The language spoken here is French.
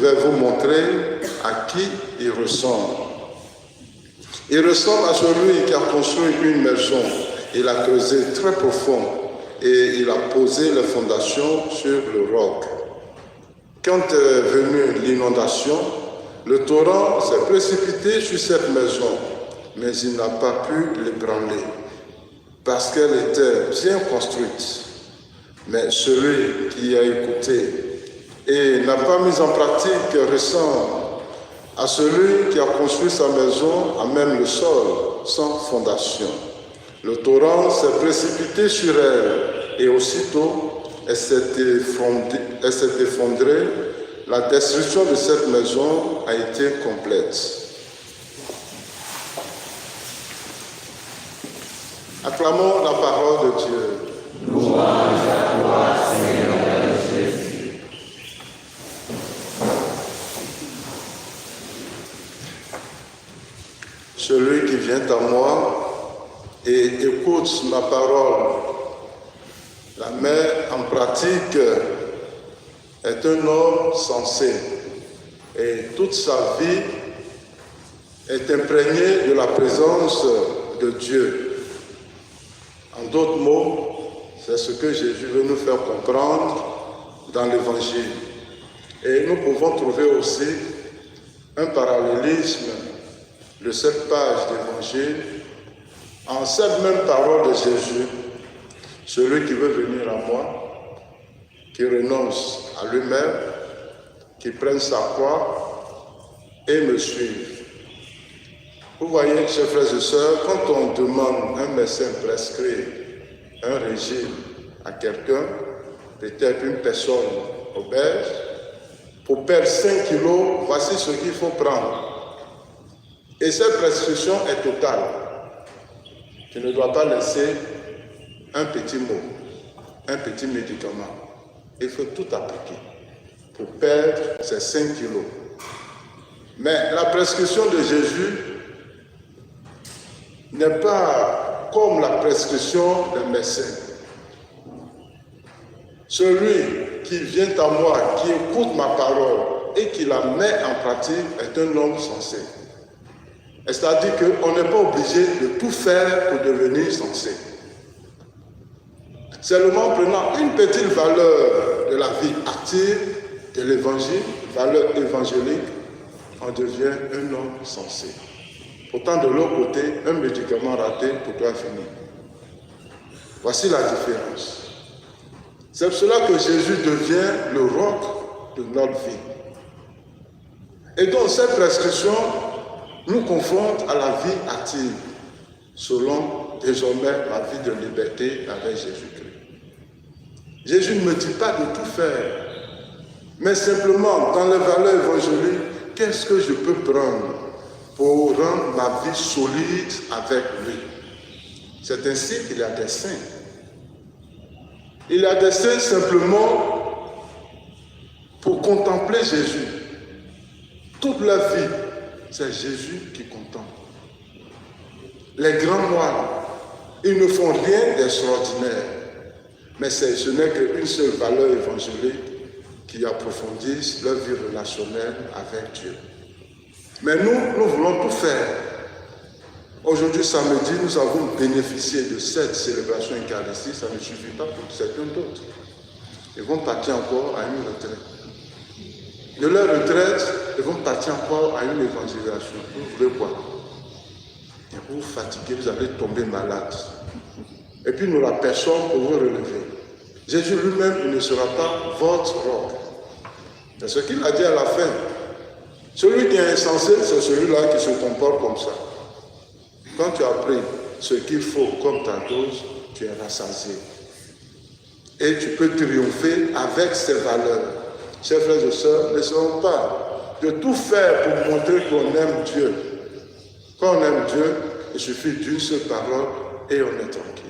vais vous montrer à qui il ressemble. Il ressemble à celui qui a construit une maison. Il a creusé très profond et il a posé les fondations sur le roc. Quand est venue l'inondation, le torrent s'est précipité sur cette maison, mais il n'a pas pu l'ébranler parce qu'elle était bien construite. Mais celui qui a écouté et n'a pas mis en pratique ressemble à celui qui a construit sa maison à même le sol, sans fondation. Le torrent s'est précipité sur elle et aussitôt elle s'est effondrée. La destruction de cette maison a été complète. Acclamons la parole de Dieu. Louange à toi, Seigneur Jésus. Celui qui vient à moi et écoute ma parole, la met en pratique, est un homme sensé et toute sa vie est imprégnée de la présence de Dieu. En d'autres mots, c'est ce que Jésus veut nous faire comprendre dans l'Évangile. Et nous pouvons trouver aussi un parallélisme de cette page d'Évangile en cette même parole de Jésus. Celui qui veut venir à moi, qui renonce à lui-même, qui prenne sa croix et me suive. Vous voyez, chers frères et sœurs, quand on demande un médecin prescrire un régime à quelqu'un, peut-être une personne obèse, pour perdre 5 kilos, voici ce qu'il faut prendre. Et cette prescription est totale. Tu ne dois pas laisser un petit mot, un petit médicament. Il faut tout appliquer pour perdre ces 5 kilos. Mais la prescription de Jésus n'est pas comme la prescription d'un médecin. Celui qui vient à moi, qui écoute ma parole et qui la met en pratique est un homme sensé. C'est-à-dire qu'on n'est pas obligé de tout faire pour devenir sensé. Seulement prenant une petite valeur de la vie active de l'évangile, valeur évangélique, on devient un homme sensé. Pourtant, de l'autre côté, un médicament raté pour toi finir. Voici la différence. C'est pour cela que Jésus devient le roc de notre vie. Et donc, cette prescription nous confronte à la vie active, selon désormais la vie de liberté avec Jésus-Christ. Jésus ne me dit pas de tout faire, mais simplement, dans les valeurs évangéliques, qu'est-ce que je peux prendre pour rendre ma vie solide avec lui? C'est ainsi qu'il y a des saints. Il y a des saints simplement pour contempler Jésus. Toute la vie, c'est Jésus qui contemple. Les grands moines, ils ne font rien d'extraordinaire, mais ce n'est qu'une seule valeur évangélique qui approfondisse leur vie relationnelle avec Dieu. Mais nous voulons tout faire. Aujourd'hui, samedi, nous avons bénéficié de cette célébration eucharistique, ça ne suffit pas pour certains d'autres. Ils vont partir encore à une retraite. De leur retraite, ils vont partir encore à une évangélisation. Vous voulez quoi? Et vous vous fatiguez, vous allez tomber malade. Et puis, il n'y aura personne pour vous relever. Jésus lui-même, il ne sera pas votre roc. C'est ce qu'il a dit à la fin. Celui qui est insensé, c'est celui-là qui se comporte comme ça. Quand tu as pris ce qu'il faut comme ta dose, tu es rassasié. Et tu peux triompher avec ces valeurs. Chers frères et sœurs, n'essayons pas de tout faire pour montrer qu'on aime Dieu. Quand on aime Dieu, il suffit d'une seule parole et on est tranquille.